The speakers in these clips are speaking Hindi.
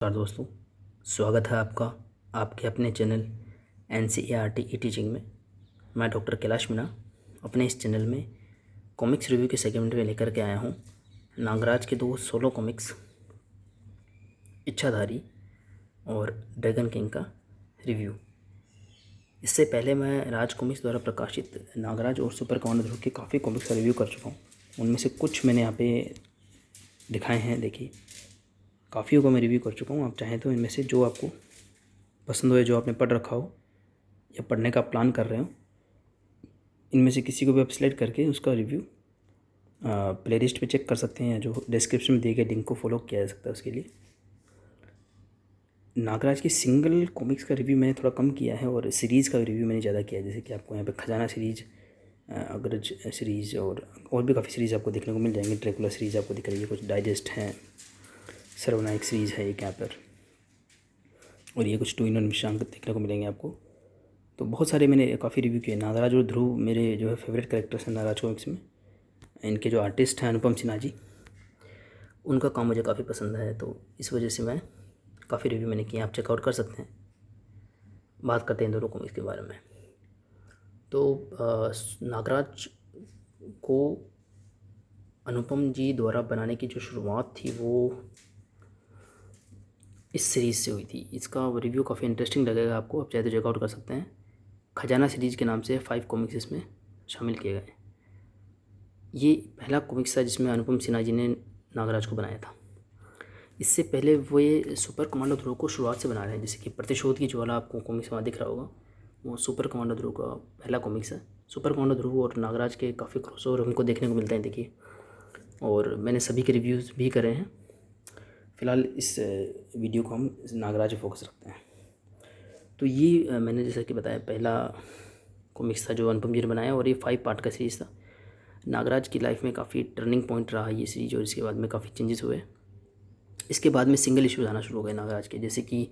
नमस्कार दोस्तों, स्वागत है आपका आपके अपने चैनल NCERT ई टीचिंग में। मैं डॉक्टर कैलाश मीणा अपने इस चैनल में कॉमिक्स रिव्यू के सेगमेंट में लेकर के आया हूँ नागराज के दो सोलो कॉमिक्स इच्छाधारी और ड्रैगन किंग का रिव्यू। इससे पहले मैं राज कॉमिक्स द्वारा प्रकाशित नागराज और सुपर कमांडो ध्रुव के काफ़ी कॉमिक्स का रिव्यू कर चुका हूँ। उनमें से कुछ मैंने यहाँ पे दिखाए हैं, देखिए काफ़ियों को मैं रिव्यू कर चुका हूँ। आप चाहें तो इनमें से जो आपको पसंद हो, जो आपने पढ़ रखा हो या पढ़ने का प्लान कर रहे हो, इनमें से किसी को भी आप सेलेक्ट करके उसका रिव्यू प्लेलिस्ट पे चेक कर सकते हैं, या जो डिस्क्रिप्शन में दिए गए लिंक को फॉलो किया जा सकता है उसके लिए। नागराज की सिंगल कॉमिक्स का रिव्यू मैंने थोड़ा कम किया है और सीरीज़ का रिव्यू मैंने ज़्यादा किया है। जैसे कि आपको यहाँ पे खजाना सीरीज़, अग्रज सीरीज़ और भी काफ़ी सीरीज़ आपको देखने को मिल जाएंगे। ड्रैकुला सीरीज़ आपको दिख रही है, कुछ डाइजेस्ट हैं, सर्वनायक सीरीज़ है एक यहाँ पर, और ये कुछ 2 इन 1 मिश्रांक देखने को मिलेंगे आपको। तो बहुत सारे मैंने काफ़ी रिव्यू किए। नागराज और ध्रुव मेरे जो है फेवरेट कैरेक्टर्स हैं नागराज कॉमिक्स में। इनके जो आर्टिस्ट हैं अनुपम सिन्हा जी, उनका काम मुझे काफ़ी पसंद है, तो इस वजह से मैं काफ़ी रिव्यू मैंने किए, आप चेकआउट कर सकते हैं। बात करते हैं दोनों कॉमिक्स के बारे में। तो नागराज को अनुपम जी द्वारा बनाने की जो शुरुआत थी वो इस सीरीज़ से हुई थी। इसका रिव्यू काफ़ी इंटरेस्टिंग लगेगा आपको, आप चाहे तो चेकआउट कर सकते हैं। खजाना सीरीज़ के नाम से 5 कॉमिक्स इसमें शामिल किए गए। ये पहला कॉमिक्स था जिसमें अनुपम सिन्हा जी ने नागराज को बनाया था। इससे पहले वो ये सुपर कमांडो ध्रुव को शुरुआत से बना रहे हैं। जैसे कि प्रतिशोध की ज्वाला आपको कॉमिक्स वहाँ दिख रहा होगा, वो सुपर कमांडो ध्रुव का पहला कॉमिक्स है। सुपर कमांडो ध्रुव और नागराज के काफ़ी क्रॉसओवर हमको देखने को मिलते हैं, देखिए, और मैंने सभी के रिव्यूज़ भी करे हैं। फ़िलहाल इस वीडियो को हम नागराज पे फोकस रखते हैं। तो ये मैंने जैसा कि बताया पहला कॉमिक्स था जो अनुपम जी ने बनाया, और ये 5 पार्ट का सीरीज़ था। नागराज की लाइफ में काफ़ी टर्निंग पॉइंट रहा ये सीरीज, और इसके बाद में काफ़ी चेंजेस हुए। इसके बाद में सिंगल इश्यूज आना शुरू हो गए नागराज के, जैसे कि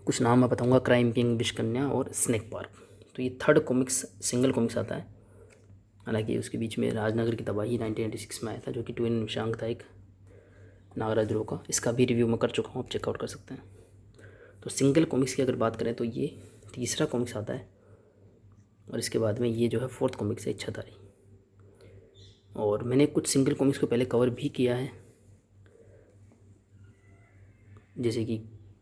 कुछ नाम मैं बताऊंगा, क्राइम किंग, विषकन्या और स्नेक पार्क। तो ये 3rd कॉमिक्स सिंगल कॉमिक्स आता है। हालांकि उसके बीच में राजनगर की तबाही 1996 में आया था, जो कि 2 इन निशांक था एक नागराज ध्रुव का। इसका भी रिव्यू मैं कर चुका हूँ, आप चेकआउट कर सकते हैं। तो सिंगल कॉमिक्स की अगर बात करें तो ये तीसरा कॉमिक्स आता है, और इसके बाद में ये जो है 4th कॉमिक्स है इच्छाधारी। और मैंने कुछ सिंगल कॉमिक्स को पहले कवर भी किया है, जैसे कि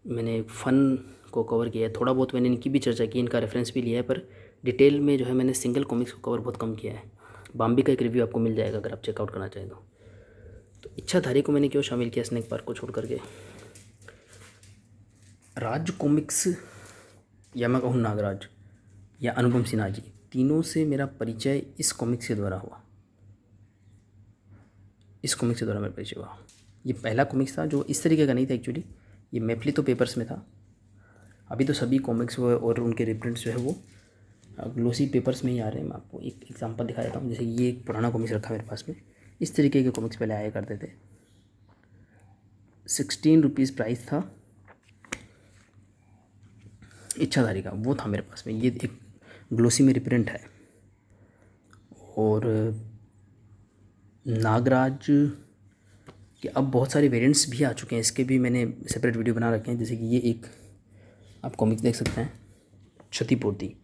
मैंने फ़न को कवर किया है, थोड़ा बहुत मैंने इनकी भी चर्चा की, इनका रेफरेंस भी लिया है, पर डिटेल में जो है मैंने सिंगल कॉमिक्स को कवर बहुत कम किया है। बॉम्बे का एक रिव्यू आपको मिल जाएगा अगर आप चेकआउट करना चाहें तो इच्छाधारी को मैंने क्यों शामिल किया स्नेक पार्क को छोड़ करके। राज कॉमिक्स, या मैं कहूँ नागराज या अनुपम सिन्हा जी, तीनों से मेरा परिचय इस कॉमिक्स के द्वारा हुआ। इस कॉमिक्स के द्वारा मेरा परिचय हुआ। ये पहला कॉमिक्स था जो इस तरीके का नहीं था एक्चुअली, ये मैफिली तो पेपर्स में था। अभी तो सभी कॉमिक्स और उनके रिप्रिंट्स जो है वो ग्लोसी पेपर्स में ही आ रहे हैं। मैं आपको एक एग्जांपल दिखा देता हूँ। जैसे ये एक पुराना कॉमिक्स रखा है मेरे पास में, इस तरीके के कॉमिक्स पहले आया करते थे। 16 रुपीज़ प्राइस था इच्छाधारी का, वो था मेरे पास में। ये एक ग्लोसी में रिप्रिंट है। और नागराज के अब बहुत सारे वेरिएंट्स भी आ चुके हैं, इसके भी मैंने सेपरेट वीडियो बना रखे हैं। जैसे कि ये एक आप कॉमिक्स देख सकते हैं, क्षतिपूर्ति।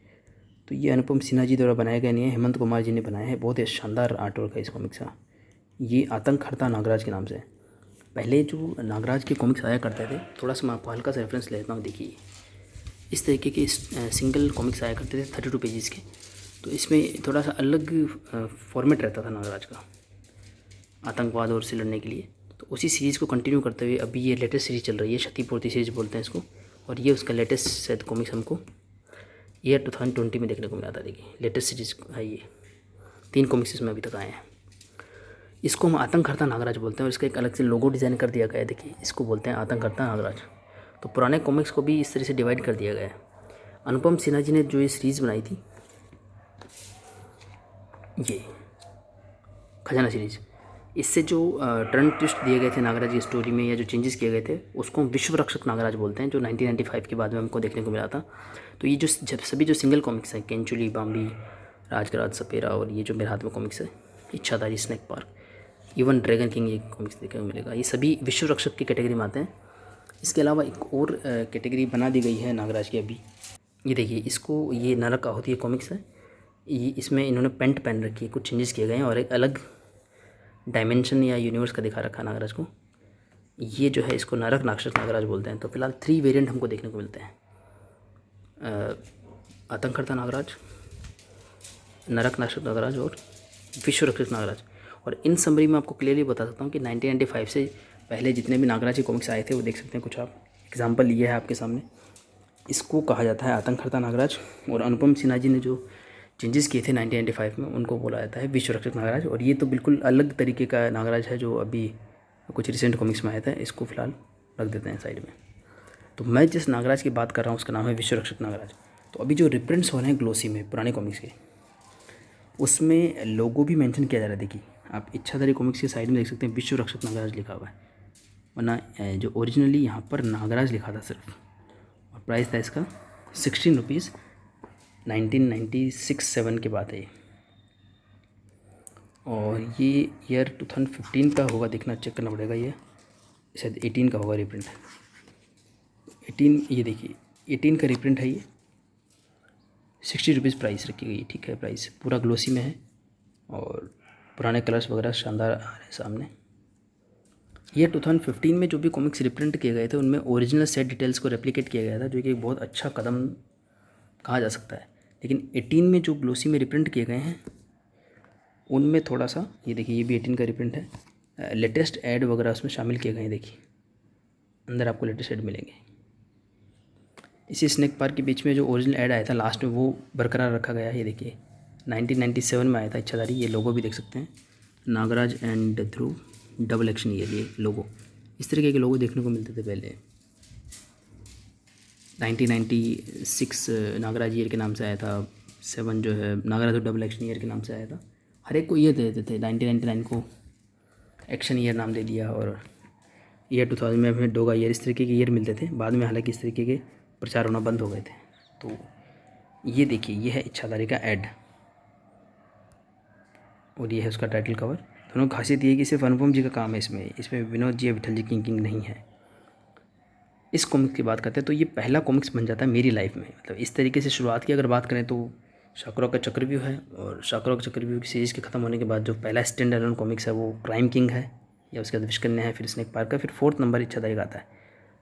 तो ये अनुपम सिन्हा जी द्वारा बनाया गया नहीं है, हेमंत कुमार जी ने बनाया है। बहुत ही शानदार आर्टवर्क है इस कॉमिक्स का। ये आतंक हरता नागराज के नाम से। पहले जो नागराज के कॉमिक्स आया करते थे, थोड़ा सा मैं आपको हल्का सा रेफरेंस लेता हूँ। देखिए इस तरीके के सिंगल कॉमिक्स आया करते थे 32 पेजेस के। तो इसमें थोड़ा सा अलग फॉर्मेट रहता था नागराज का आतंकवाद और से लड़ने के लिए। तो उसी सीरीज़ को कंटिन्यू करते हुए अभी ये लेटेस्ट सीरीज़ चल रही है, क्षतिपूर्ति सीरीज़ बोलते हैं इसको। और ये उसका लेटेस्ट शायद कॉमिक्स हमको ईयर 2020 में देखने को मिला था। देखिए लेटेस्ट सीरीज़ है ये, 3 कॉमिक्स इसमें अभी तक आए हैं। इसको हम आतंकहर्ता नागराज बोलते हैं, और इसका एक अलग से लोगो डिज़ाइन कर दिया गया है। देखिए इसको बोलते हैं आतंकहर्ता नागराज। तो पुराने कॉमिक्स को भी इस तरह से डिवाइड कर दिया गया है। अनुपम सिन्हा जी ने जो ये सीरीज़ बनाई थी, ये खजाना सीरीज़, इससे जो टर्न ट्विस्ट दिए गए थे नागराज की स्टोरी में, या जो चेंजेस किए गए थे, उसको हम विश्व रक्षक नागराज बोलते हैं, जो 1995 के बाद में हमको देखने को मिला था। तो ये जो सभी जो सिंगल कॉमिक्स हैं, केंचुली, बाम्बी, राजगराज, सपेरा, और ये जो मेरे हाथ में कॉमिक्स है इच्छाधारी, snake park, even dragon king, ये कॉमिक्स देखने को मिलेगा, ये सभी विश्व रक्षक की कैटेगरी में आते हैं। इसके अलावा एक और कैटेगरी बना दी गई है नागराज की अभी। ये देखिए, इसको ये नरक का होती है कॉमिक्स है। ये इसमें इन्होंने पेंट पहन रखी है, कुछ चेंजेस किए गए हैं और एक अलग डायमेंशन या यूनिवर्स का दिखा रखा है नागराज को। ये जो है इसको नरक राक्षस नागराज बोलते हैं। तो फिलहाल 3 वेरिएंट हमको देखने को मिलते हैं, आतंककर्ता नागराज, नरक नाक्षक नागराज और विश्व रक्षक नागराज। और इन समरी में आपको क्लियरली बता सकता हूँ कि 1995 से पहले जितने भी नागराज के कॉमिक्स आए थे वो देख सकते हैं कुछ आप। एग्जांपल ये है आपके सामने, इसको कहा जाता है आतंककर्ता नागराज। और अनुपम सिन्हा जी ने जो चेंजेस किए थे 1995 में उनको बोला जाता है विश्व रक्षक नागराज। और ये तो बिल्कुल अलग तरीके का नागराज है जो अभी कुछ रिसेंट कॉमिक्स में आया था। इसको फिलहाल रख देते हैं साइड में। तो मैं जिस नागराज की बात कर रहा हूँ उसका नाम है विश्व रक्षक नागराज। तो अभी जो रिप्रिंट्स हो रहे हैं ग्लोसी में पुराने कॉमिक्स के, उसमें लोगो भी मेंशन किया जा रहा है। देखिए आप इच्छाधारी कॉमिक्स के साइड में देख सकते हैं विश्व रक्षक नागराज लिखा हुआ है, वरना जो ओरिजिनली यहाँ पर नागराज लिखा था सिर्फ। और प्राइस था इसका 16 रुपीज़। 1996-7 की बात है ये। और ये ईयर 2015 का होगा, देखना चेक करना पड़ेगा। ये शायद 18 का होगा रिप्रिंट, 18। ये देखिए 18 का रिप्रिंट है ये। 60 रुपीज़ प्राइस रखी गई, ठीक है। प्राइस पूरा ग्लोसी में है और पुराने कलर्स वगैरह शानदार आ रहे हैं सामने। ये 2015 में जो भी कॉमिक्स रिप्रिंट किए गए थे उनमें ओरिजिनल सेट डिटेल्स को रेप्लिकेट किया गया था, जो कि एक बहुत अच्छा कदम कहा जा सकता है। लेकिन 18 में जो ग्लोसी में रिप्रिंट किए गए हैं उनमें थोड़ा सा, ये देखिए ये भी 18 का रिप्रिंट है। लेटेस्ट ऐड वगैरह उसमें शामिल किए गए हैं। देखिए अंदर आपको लेटेस्ट ऐड मिलेंगे। इसी स्नैक पार्क के बीच में जो ओरिजिनल ऐड आया था लास्ट में वो बरकरार रखा गया है। ये देखिए 1997 में आया था इच्छाधारी। ये लोगो भी देख सकते हैं, Nagraj and Dhruv double action year. ये लोगो, इस तरीके के लोगो देखने को मिलते थे पहले। 1996 नागराज ईयर के नाम से आया था। 7 जो है नागराज और डबल एक्शन ईयर के नाम से आया था। हर एक को ईयर दे देते थे। 1999 को एक्शन ईयर नाम दे दिया और ईयर 2000 में हमें डोगा ईयर, इस तरीके के ईयर मिलते थे। बाद में हालांकि इस तरीके के प्रचार होना बंद हो गए थे। तो ये देखिए ये है इच्छाधारी का ऐड और ये है उसका टाइटल कवर। दोनों खासियत ये है कि सिर्फ अनुपम जी का काम है इसमें विनोद जी या विठल जी की इंकिंग नहीं है। इस कॉमिक्स की बात करते हैं तो ये पहला कॉमिक्स बन जाता है मेरी लाइफ में। मतलब इस तरीके से शुरुआत की अगर बात करें तो शाकरों का चक्रव्यूह है। और शाकरों का चक्रव्यूह की सीरीज़ के ख़त्म होने के बाद जो पहला स्टैंड अलोन कॉमिक्स है वो क्राइम किंग है, या उसके बाद विष्कन्या है, फिर स्नेक पार्क है, फिर 4th नंबर इच्छाधारी का आता है।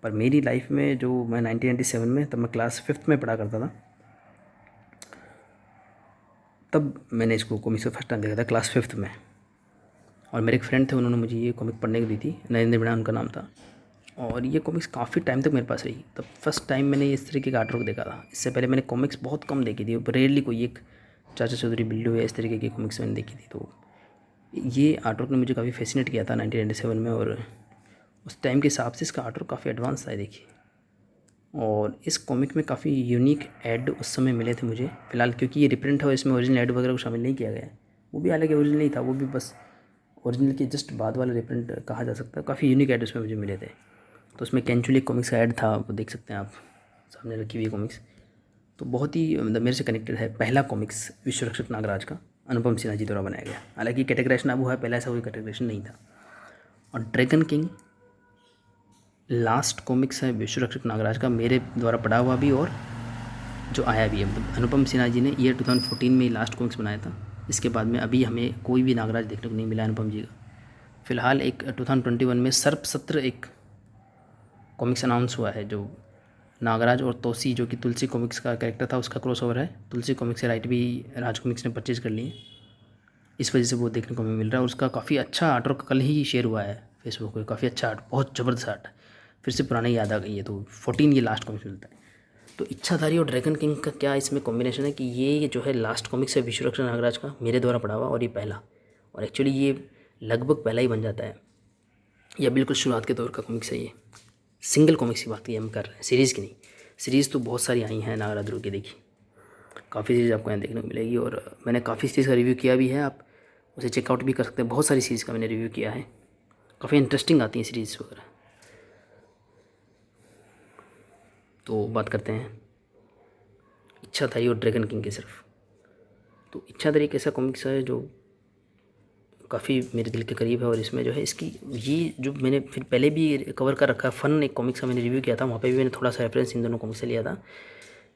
पर मेरी लाइफ में जो मैं 1997 में, तब मैं क्लास 5th में पढ़ा करता था, तब मैंने इसको कॉमिक्स को फर्स्ट टाइम देखा था क्लास 5th में। और मेरे एक फ्रेंड थे, उन्होंने मुझे ये कॉमिक पढ़ने को दी थी, नरेंद्र बिना उनका नाम था। और ये कॉमिक्स काफ़ी टाइम तक मेरे पास रही। तब फर्स्ट टाइम मैंने इस तरीके का आर्टवर्क देखा था। इससे पहले मैंने कॉमिक्स बहुत कम देखी थी, रेयरली कोई एक चाचा चौधरी बिल्लू या इस तरीके की कॉमिक्स मैंने देखी थी। तो ये आर्टवर्क ने मुझे काफ़ी फैसिनेट किया था 1997 में। और उस टाइम के हिसाब से इसका आर्टवर्क काफ़ी एडवांस था, देखिए। और इस कॉमिक में काफ़ी यूनिक ऐड उस समय मिले थे मुझे। फ़िलहाल क्योंकि ये रिप्रिंट है और इसमें ओरिजिनल ऐड वगैरह को शामिल नहीं किया गया है। वो भी हालांकि ओरिजिनल नहीं था, वो भी बस ओरिजिनल के जस्ट बाद वाला रिप्रिंट कहा जा सकता है। काफ़ी यूनिक ऐड उसमें मुझे मिले थे। तो उसमें कैंचुली कॉमिक्स का ऐड था, वो देख सकते हैं आप सामने रखी हुई कॉमिक्स। तो बहुत ही मतलब मेरे से कनेक्टेड है। पहला कॉमिक्स विश्व रक्षक नागराज का अनुपम सिन्हा जी द्वारा बनाया गया। हालांकि कैटेगराइजेशन अब हुआ है, पहले ऐसा कोई कैटेगराइजेशन नहीं था। और ड्रैगन किंग लास्ट कॉमिक्स है विश्व रक्षक नागराज का, मेरे द्वारा पढ़ा हुआ भी और जो आया भी है। मतलब अनुपम सिन्हा जी ने ईयर 2014 में लास्ट कॉमिक्स बनाया था। इसके बाद में अभी हमें कोई भी नागराज देखने को नहीं मिला अनुपम जी का। फ़िलहाल एक 2021 में सर्प सत्र एक कॉमिक्स अनाउंस हुआ है, जो नागराज और तोसी, जो कि तुलसी कॉमिक्स का कैरेक्टर था, उसका क्रॉसओवर है। तुलसी कॉमिक्स से राइट भी राज कॉमिक्स ने परचेज़ कर लिए, इस वजह से वो देखने को हमें मिल रहा है। और उसका काफ़ी अच्छा आर्टवर्क कल ही शेयर हुआ है फेसबुक पे, काफ़ी अच्छा आर्ट, बहुत ज़बरदस्त आर्ट। फिर से पुरानी याद आ गई है। तो 14 ये लास्ट कॉमिक्स मिलता है। तो इच्छाधारी और ड्रैगन किंग का क्या इसमें कॉम्बिनेशन है कि ये जो है लास्ट कॉमिक्स है विश्व रक्षक नागराज का, मेरे द्वारा पढ़ा हुआ, और ये पहला। और एक्चुअली ये लगभग पहला ही बन जाता है, या बिल्कुल शुरुआत के दौर का कॉमिक्स है ये। सिंगल कॉमिक्स की बात की हम कर रहे हैं, सीरीज़ की नहीं। सीरीज़ तो बहुत सारी आई हैं नागराज ध्रुव की, देखिए काफ़ी सीरीज़ आपको यहाँ देखने को मिलेगी। और मैंने काफ़ी सीरीज़ का रिव्यू किया भी है, आप उसे चेकआउट भी कर सकते हैं। बहुत सारी सीरीज़ का मैंने रिव्यू किया है, काफ़ी इंटरेस्टिंग आती हैं सीरीज़ वगैरह। तो बात करते हैं इच्छाधारी और ड्रैगन किंग की सिर्फ। तो इच्छाधारी एक ऐसा कॉमिक्स है जो काफ़ी मेरे दिल के करीब है। और इसमें जो है इसकी ये जो मैंने फिर पहले भी कवर कर रखा है, फन एक कॉमिक्स का मैंने रिव्यू किया था, वहाँ पे भी मैंने थोड़ा सा रेफरेंस इन दोनों कॉमिक्स से लिया था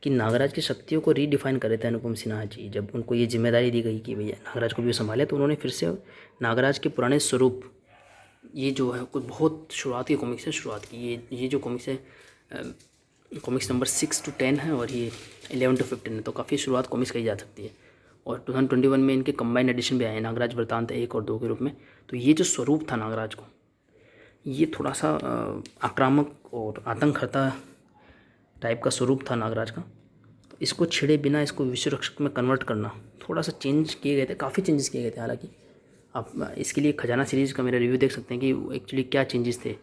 कि नागराज की शक्तियों को रीडिफाइन कर रहे थे अनुपम सिन्हा जी। जब उनको ये जिम्मेदारी दी गई कि भैया नागराज को भी संभाले, तो उन्होंने फिर से नागराज के पुराने स्वरूप, ये जो है कोई बहुत शुरुआत की कॉमिक्स है, शुरुआत की ये जो कॉमिक्स है कॉमिक्स नंबर 6 to 10 है और ये 11 to 15 है, तो काफ़ी शुरुआत कॉमिक्स कही जा सकती है। और 2021 में इनके कंबाइंड एडिशन भी आए हैं, नागराज वृत्तांत 1 और 2 के रूप में। तो ये जो स्वरूप था नागराज को, ये थोड़ा सा आक्रामक और आतंककर्ता टाइप का स्वरूप था नागराज का। तो इसको छिड़े बिना इसको विश्व रक्षक में कन्वर्ट करना, थोड़ा सा चेंज किए गए थे, काफ़ी चेंजेस किए गए थे। हालांकि आप इसके लिए खजाना सीरीज़ का मेरा रिव्यू देख सकते हैं कि एक्चुअली क्या चेंजेस थे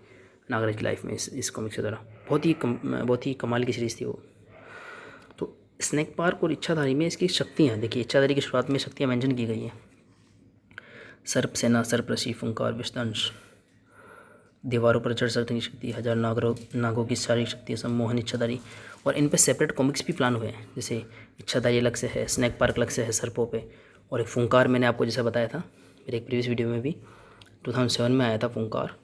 नागराज की लाइफ में इस कॉमिक्स के द्वारा। बहुत ही कमाल की सीरीज़ थी वो। तो स्नैक पार्क और इच्छाधारी में इसकी शक्तियाँ देखिए, इच्छाधारी की शुरुआत में शक्तियाँ मेंशन की गई हैं। सर्प सेना, सर्परसी, फुंकार, विषदंश, दीवारों पर चढ़ सकने की शक्ति, 1000 नागों की शारीरिक शक्ति, सम्मोहन, इच्छाधारी। और इन पे सेपरेट कॉमिक्स भी प्लान हुए हैं, जैसे इच्छाधारी अलग से है, स्नैक पार्क अलग से है सर्पों पे, और एक फुंकार मैंने आपको जैसा बताया था मेरे एक प्रीवियस वीडियो में भी, 2007 में आया था फुंकार,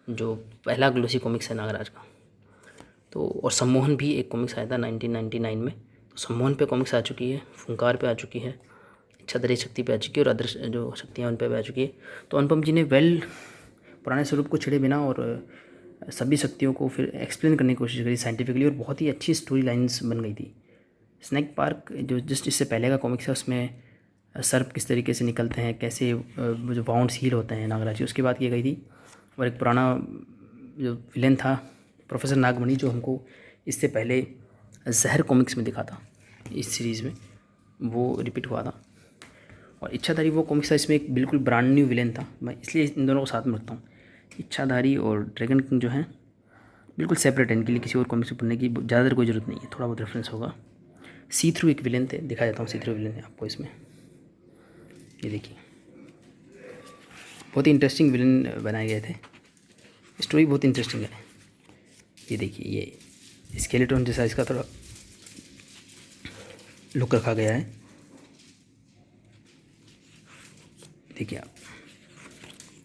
जो पहला ग्लोसी कॉमिक्स है नागराज का। तो और सम्मोहन भी एक कॉमिक्स आया था 1999 में। तो सम्मोहन पे कॉमिक्स आ चुकी है, फुंकार पे आ चुकी है, इच्छाधारी शक्ति पे आ चुकी है, और अदर जो शक्तियाँ उन पे भी आ चुकी है। तो अनुपम जी ने पुराने स्वरूप को छेड़े बिना और सभी शक्तियों को फिर एक्सप्लेन करने की कोशिश करी साइंटिफिकली, और बहुत ही अच्छी स्टोरी लाइन्स बन गई थी। स्नैक पार्क जो जस्ट इससे पहले का कॉमिक्स है, उसमें सर्प किस तरीके से निकलते हैं, कैसे जो वाउंड्स हील होते हैं नागराज की, उसकी बात की गई थी। और एक पुराना जो विलेन था प्रोफेसर नागमणि, जो हमको इससे पहले जहर कॉमिक्स में दिखा था इस सीरीज़ में, वो रिपीट हुआ था। और इच्छाधारी वो कॉमिक्स था, इसमें एक बिल्कुल ब्रांड न्यू विलेन था, मैं इसलिए इन दोनों को साथ में रखता हूँ। इच्छाधारी और ड्रैगन किंग जो है बिल्कुल सेपरेट है, इनके लिए किसी और कॉमिक्स में पढ़ने की ज़्यादातर कोई ज़रूरत नहीं है, थोड़ा बहुत रेफरेंस होगा। सी थ्रू एक विलेन थे, दिखा देता हूँ सी थ्रू विलेन है आपको इसमें, ये देखिए बहुत ही इंटरेस्टिंग विलेन बनाए गए थे, स्टोरी बहुत इंटरेस्टिंग है। ये देखिए ये स्केलेटन जैसा इसका थोड़ा लुक रखा गया है, देखिए आप।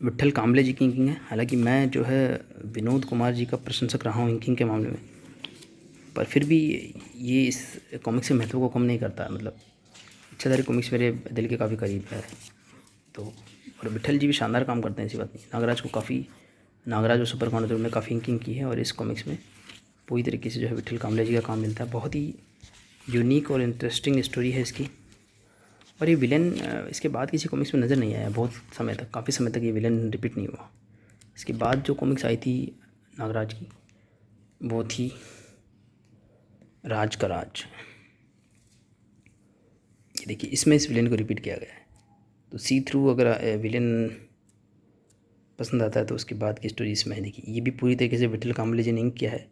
विट्ठल कांबले जी की इंकिंग है। हालांकि मैं जो है विनोद कुमार जी का प्रशंसक रहा हूँ इंकिंग के मामले में, पर फिर भी ये इस कॉमिक्स के महत्व को कम नहीं करता। मतलब इच्छाधारी कॉमिक्स मेरे दिल के काफ़ी करीब है। तो और विट्ठल जी भी शानदार काम करते हैं, ऐसी बात नहीं। नागराज को काफ़ी, नागराज और सुपर कांडोर में काफ़ी इंकिंग की है, और इस कॉमिक्स में पूरी तरीके से जो है विट्ठल कांबले जी का काम मिलता है। बहुत ही यूनिक और इंटरेस्टिंग स्टोरी है इसकी। और ये विलेन इसके बाद किसी कॉमिक्स में नज़र नहीं आया बहुत समय तक, काफ़ी समय तक ये विलेन रिपीट नहीं हुआ। इसके बाद जो कॉमिक्स आई थी नागराज की, वो थी राज का राज। ये देखिए इसमें इस विलेन को रिपीट किया गया है। तो सी थ्रू अगर विलेन पसंद आता है तो उसके बाद की स्टोरी इसमें है। देखिए ये भी पूरी तरीके से विट्ठल कांबले जी ने इंक किया है,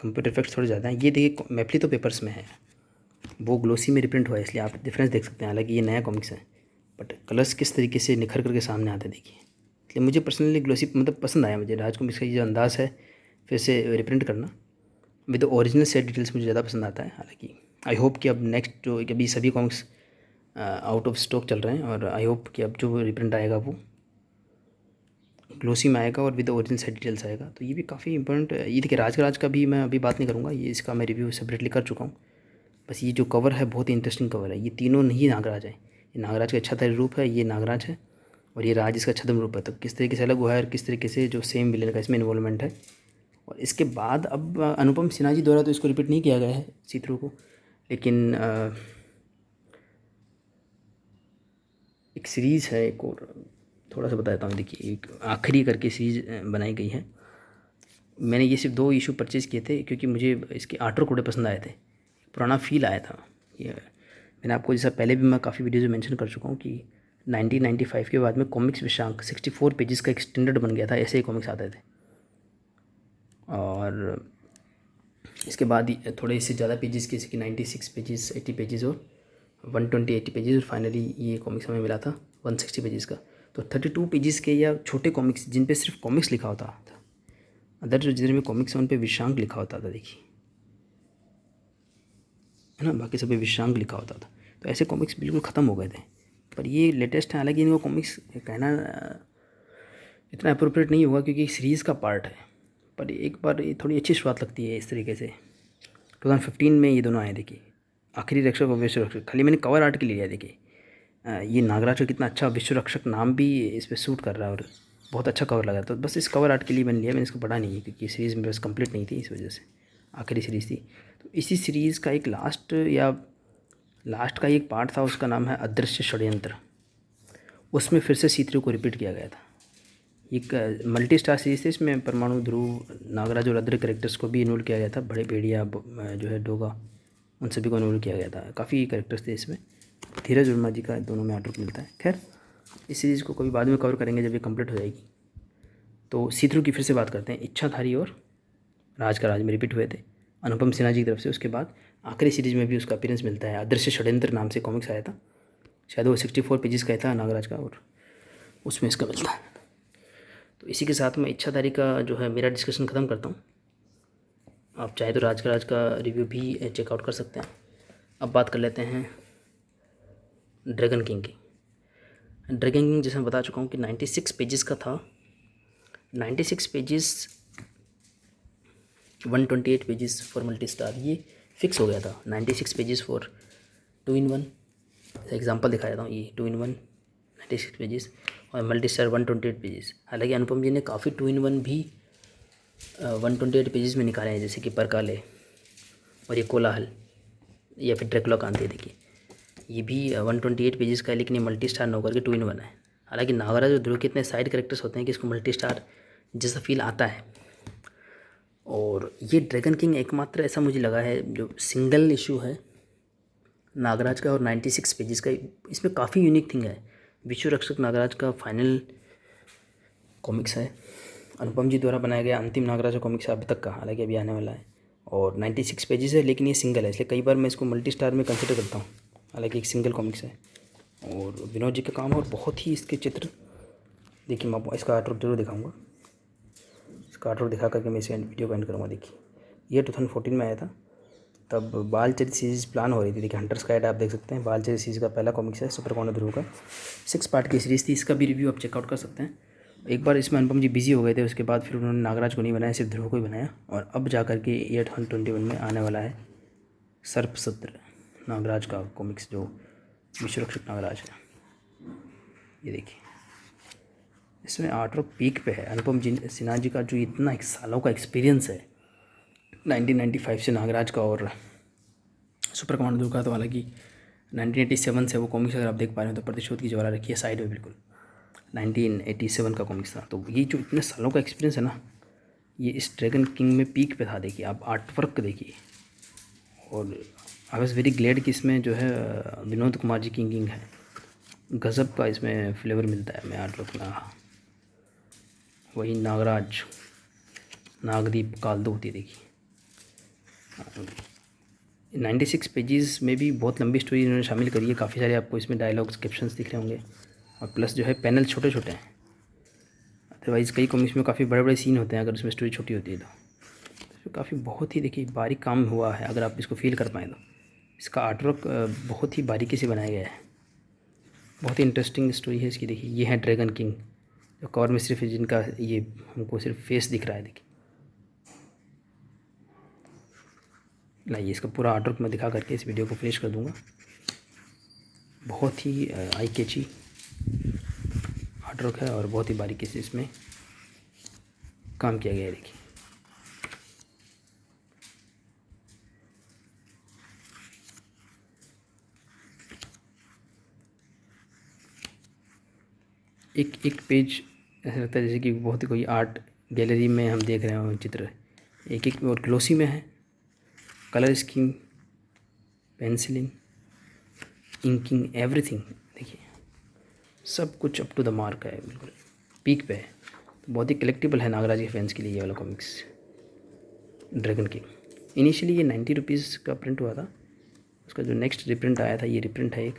कंप्यूटर इफेक्ट्स थोड़े ज़्यादा हैं। ये देखिए मैफली तो पेपर्स में है, वो ग्लोसी में रिप्रिंट हुआ है, इसलिए आप डिफरेंस देख सकते हैं। हालांकि ये नया कॉमिक्स है, बट कलर्स किस तरीके से निखर करके सामने आते हैं देखिए। इसलिए मुझे पर्सनली ग्लोसी मतलब पसंद आया, मुझे राज कॉमिक्स का ये जो अंदाज़ है फिर से रिप्रिंट करना विद ओरिजिनल सेट डिटेल्स मुझे ज़्यादा पसंद आता है। हालांकि आई होप कि अब नेक्स्ट जो अभी सभी कॉमिक्स आउट ऑफ स्टॉक चल रहे हैं, और आई होप कि अब जो रिप्रिंट आएगा वो ग्लोसी में आएगा और विद ओरिजिनल सेट डिटेल्स आएगा। तो ये भी काफ़ी इंपॉर्टेंट। ये देखिए राज का भी मैं अभी बात नहीं करूँगा, ये इसका मैं रिव्यू सेपरेटली कर चुका हूँ। बस ये जो कवर है बहुत ही इंटरेस्टिंग कवर है। ये तीनों नहीं नागराज है, ये नागराज का इच्छाधारी रूप है, ये नागराज है, और ये राज इसका छद्म रूप है। तो किस तरीके से अलग हुआ है और किस तरीके से जो सेम विलेन का इसमें इन्वॉल्वमेंट है। और इसके बाद अब अनुपम सिन्हा जी द्वारा तो इसको रिपीट नहीं किया गया है सी थ्रू को, लेकिन एक सीरीज़ है एक और, थोड़ा सा बता देता हूँ। देखिए एक आखिरी करके सीरीज़ बनाई गई है। मैंने ये सिर्फ 2 इशू परचेज़ किए थे क्योंकि मुझे इसके आर्टर कोडे पसंद आए थे, पुराना फील आया था। ये मैंने आपको जैसा पहले भी मैं काफ़ी वीडियोज़ में मेंशन कर चुका हूँ कि 1995 के बाद में कॉमिक्स विशांक 64 पेजेस का एक स्टैंडर्ड बन गया था, ऐसे ही कॉमिक्स आते थे। और इसके बाद थोड़े इससे ज़्यादा पेजेस के, जैसे कि 96 पेजेस, 80 पेजेस और 120 80 पेजेस, और फाइनली ये कॉमिक्स हमें मिला था 160 पेजेस का। तो 32 पेजेस के या छोटे कॉमिक्स जिन पे सिर्फ कॉमिक्स लिखा होता था, अदर जो जितने में कॉमिक्स हैं उन पे विशांक लिखा होता था, देखिए है ना, बाकी सब पे विशांक लिखा होता था। तो ऐसे कॉमिक्स बिल्कुल ख़त्म हो गए थे। पर ये लेटेस्ट है। हालांकि इनको कॉमिक्स कहना इतना अप्रोप्रिएट नहीं होगा क्योंकि सीरीज़ का पार्ट है, पर एक बार ये थोड़ी अच्छी शुरुआत लगती है इस तरीके से। 2015 में ये दोनों आए। देखिए आखिरी रक्षक और विश्व रक्षक, खाली मैंने कवर आर्ट के लिए लिया। देखिए ये नागराज का कितना अच्छा विश्व रक्षक नाम भी इस पर सूट कर रहा है और बहुत अच्छा कवर लगा। तो बस इस कवर आर्ट के लिए मैंने लिया, मैंने इसको पढ़ा नहीं है क्योंकि सीरीज़ में बस कंप्लीट नहीं थी, इस वजह से आखिरी सीरीज़ थी। तो इसी सीरीज़ का एक लास्ट का एक पार्ट था, उसका नाम है अदृश्य षड्यंत्र। उसमें फिर से सी3 को रिपीट किया गया था। एक मल्टी स्टार सीरीज थी, इसमें परमाणु, ध्रुव, नागराज और अदर कैरेक्टर्स को भी इन्वॉल्व किया गया था। बड़े भेड़िया जो है डोगा, उन सभी को इन्वॉल्व किया गया था। काफ़ी कैरेक्टर्स थे इसमें। धीरज वर्मा जी का दोनों में आर्टवर्क मिलता है। खैर इस सीरीज़ को कभी बाद में कवर करेंगे जब ये कंप्लीट हो जाएगी। तो सी3 की फिर से बात करते हैं। इच्छाधारी और राज का राज में रिपीट हुए थे अनुपम सिन्हा जी की तरफ से। उसके बाद आखिरी सीरीज़ में भी उसका अपीयरेंस मिलता है। अदृश्य षड्यंत्र नाम से कॉमिक्स आया था, शायद वो 64 पेजेस का था नागराज का, और उसमें इसका मिलता है। तो इसी के साथ मैं इच्छाधारी का जो है मेरा डिस्कशन ख़त्म करता हूँ। आप चाहे तो राज का रिव्यू भी चेकआउट कर सकते हैं। अब बात कर लेते हैं ड्रैगन किंग की। ड्रैगन किंग जैसे मैं बता चुका हूँ कि 96 पेजेस का था। 96 pages 128 pages for multi star, ये फिक्स हो गया था। 96 पेजेस फॉर 2-in-1, एग्जांपल दिखा देता हूँ। ये 2-in-1 96 पेजेस और मल्टी स्टार 128 पेजेस। हालांकि अनुपम जी ने काफ़ी 2-in-1 भी 128 पेजेस में निकाले हैं, जैसे कि परकाले और ये कोलाहल या फिर ड्रैकुला कांति। देखिए ये भी 128 पेजेस का है, लेकिन ये मल्टी स्टार न होकर के 2-in-1 है। हालांकि नागराज और ध्रुव के इतने साइड कैरेक्टर्स होते हैं कि इसको मल्टी स्टार जैसा फील आता है। और ये ड्रैगन किंग एकमात्र ऐसा मुझे लगा है जो सिंगल इशू है नागराज का और 96 पेजेस का। इसमें काफ़ी यूनिक थिंग है। विश्व रक्षक नागराज का फाइनल कॉमिक्स है, अनुपम जी द्वारा बनाया गया अंतिम नागराज का कॉमिक्स है अभी तक का, हालांकि अभी आने वाला है। और 96 पेजेस है, लेकिन ये सिंगल है, इसलिए कई बार मैं इसको मल्टी स्टार में कंसिडर करता हूँ। हालांकि एक सिंगल कॉमिक्स है और विनोद जी का काम है और बहुत ही इसके चित्र। देखिए मैं आपको इसका आर्टवर्क जरूर दिखाऊँगा। इसका आर्टवर्क दिखा करके मैं इसे वीडियो को एंड करूँगा। देखिए ये 2014 में आया था, तब बालचरित सीरीज़ प्लान हो रही थी। देखिए हंटर्स गाइड आप देख सकते हैं, बालचरित सीरीज़ का पहला कॉमिक्स है, सुपर कॉर्नर ध्रुव का। 6 पार्ट की सीरीज़ थी, इसका भी रिव्यू आप चेकआउट कर सकते हैं। एक बार इसमें अनुपम जी बिजी हो गए थे, उसके बाद फिर उन्होंने नागराज को नहीं बनाया, सिर्फ ध्रुव को ही बनाया। और अब जा कर के 821 में आने वाला है सर्पसत्र नागराज का कॉमिक्स, जो विश्व रक्षक नागराज है। ये देखिए इसमें आर्टवर्क पीक पे है। अनुपम जी सिन्हा जी का जो इतना सालों का एक्सपीरियंस है 1995 से नागराज का और सुपर कमांडो का, तो हालांकि 1987 से वो कॉमिक्स अगर आप देख पा रहे हो तो प्रतिशोध की ज्वाला रखी है साइड में, बिल्कुल 1987 का कॉमिक्स था। तो ये जो इतने सालों का एक्सपीरियंस है ना, ये इस ड्रैगन किंग में पीक पे था। देखिए आप आर्टवर्क देखिए, और आई वॉज वेरी ग्लैड कि इसमें जो है विनोद कुमार जी की किंग है, गज़ब का इसमें फ्लेवर मिलता है हमें आर्टवर्क में। वही नागराज नागदीप कालदो होती है। देखिए 96 पेजेस में भी बहुत लंबी स्टोरी इन्होंने शामिल करी है। काफ़ी सारे आपको इसमें डायलॉग्स कैप्शंस दिख रहे होंगे, और प्लस जो है पैनल छोटे छोटे हैं। अदरवाइज़ कई कॉमिक्स में काफ़ी बड़े बड़े सीन होते हैं अगर उसमें स्टोरी छोटी होती है तो काफ़ी बहुत ही देखिए बारीक काम हुआ है। अगर आप इसको फील कर पाएँ तो इसका आर्टवर्क बहुत ही बारीकी से बनाया गया है। बहुत ही इंटरेस्टिंग स्टोरी है इसकी। देखिए ये है ड्रैगन किंग, जो कवर में सिर्फ जिनका ये हमको सिर्फ फेस दिख रहा है। देखिए लाइए इसका पूरा आर्टवर्क मैं दिखा करके इस वीडियो को फिनिश कर दूंगा। बहुत ही आई कैची आर्टवर्क है और बहुत ही बारीकी से इसमें काम किया गया है। देखिए एक एक पेज ऐसा लगता है जैसे कि बहुत ही कोई आर्ट गैलरी में हम देख रहे हो चित्र। एक एक और ग्लोसी में है, colour scheme, pencilling, inking, everything. देखिए सब कुछ अप टू द मार्क है, बिल्कुल पीक पे है। तो बहुत ही कलेक्टिबल है नागराज के फैंस के लिए ये वाला कॉमिक्स ड्रैगन किंग। इनिशियली ये 90 रुपीज़ का प्रिंट हुआ था, उसका जो नेक्स्ट रिप्रिंट आया था ये रिप्रिंट है एक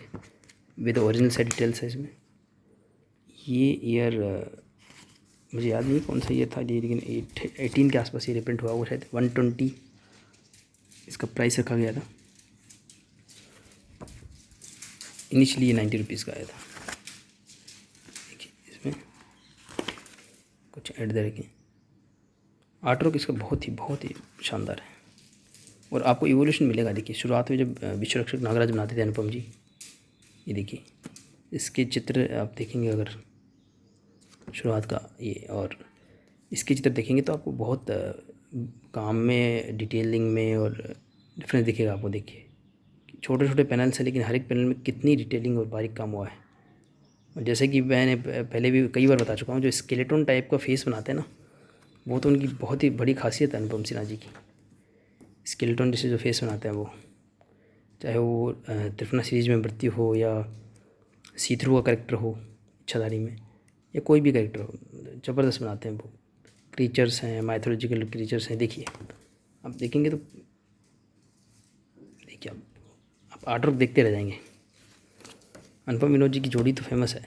विद ओरिजिनल से डिटेल्स है इसमें। ये ईयर मुझे याद नहीं कौन सा ईयर था ये, लेकिन 18 के आसपास ये रिप्रिंट हुआ, वो शायद 120 इसका प्राइस रखा गया था। इनिशियली ये 90 रुपीज़ का आया था। देखिए इसमें कुछ ऐड दे रखे, आर्ट वर्क इसका बहुत ही शानदार है और आपको इवोल्यूशन मिलेगा। देखिए शुरुआत में जब विश्व रक्षक नागराज बनाते थे अनुपम जी, ये देखिए इसके चित्र आप देखेंगे अगर शुरुआत का ये, और इसके चित्र देखेंगे तो आपको बहुत काम में, डिटेलिंग में और डिफरेंस दिखेगा आपको। देखिए छोटे छोटे पैनल्स हैं लेकिन हर एक पैनल में कितनी डिटेलिंग और बारीक काम हुआ है। और जैसे कि मैंने पहले भी कई बार बता चुका हूँ, जो स्केलेटन टाइप का फेस बनाते हैं ना, वो तो उनकी बहुत ही बड़ी खासियत है अनुपम सिन्हा जी की। स्केलेटन जैसे जो फेस बनाते हैं वो, चाहे वो त्रिफला सीरीज में भर्ती हो या सी थ्रू का करेक्टर हो इच्छाधारी में, या कोई भी करेक्टर हो, ज़बरदस्त बनाते हैं वो। क्रीचर्स हैं, माइथोलॉजिकल क्रीचर्स हैं। देखिए आप देखेंगे तो देखिए आप आर्ट वर्क देखते रह जाएंगे। अनुपम विनोद जी की जोड़ी तो फेमस है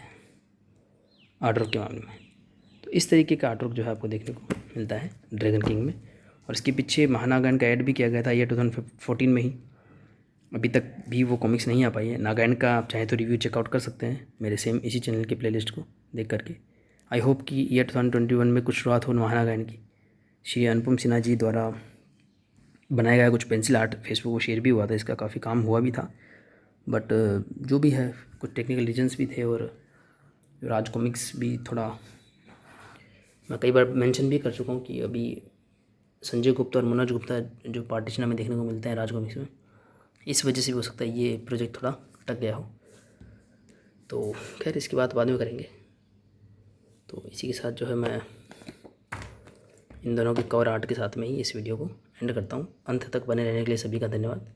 आर्ट वर्क के मामले में। तो इस तरीके का आर्ट वर्क जो है आपको देखने को मिलता है ड्रैगन किंग में। और इसके पीछे महानागायन का ऐड भी किया गया था ये 2014 में ही। अभी तक भी वो कॉमिक्स नहीं आ पाई है। नागायन का आप चाहें तो रिव्यू चेकआउट कर सकते हैं मेरे सेम इसी चैनल के प्लेलिस्ट को देख करके। आई होप कि ईयर 2021 में कुछ शुरुआत हो महानागायन की। श्री अनुपम सिन्हा जी द्वारा बनाया गया कुछ पेंसिल आर्ट फेसबुक को शेयर भी हुआ था, इसका काफ़ी काम हुआ भी था। बट जो भी है कुछ टेक्निकल रीजंस भी थे, और राज कॉमिक्स भी थोड़ा, मैं कई बार मेंशन भी कर चुका हूँ कि अभी संजय गुप्ता और मनोज गुप्ता जो पार्टीशन में देखने को मिलते हैं राज कॉमिक्स में, इस वजह से भी हो सकता है ये प्रोजेक्ट थोड़ा अटक गया हो। तो खैर इसकी बात बाद में करेंगे। तो इसी के साथ जो है मैं इन दोनों के कवर आर्ट के साथ में ही इस वीडियो को एंड करता हूँ। अंत तक बने रहने के लिए सभी का धन्यवाद।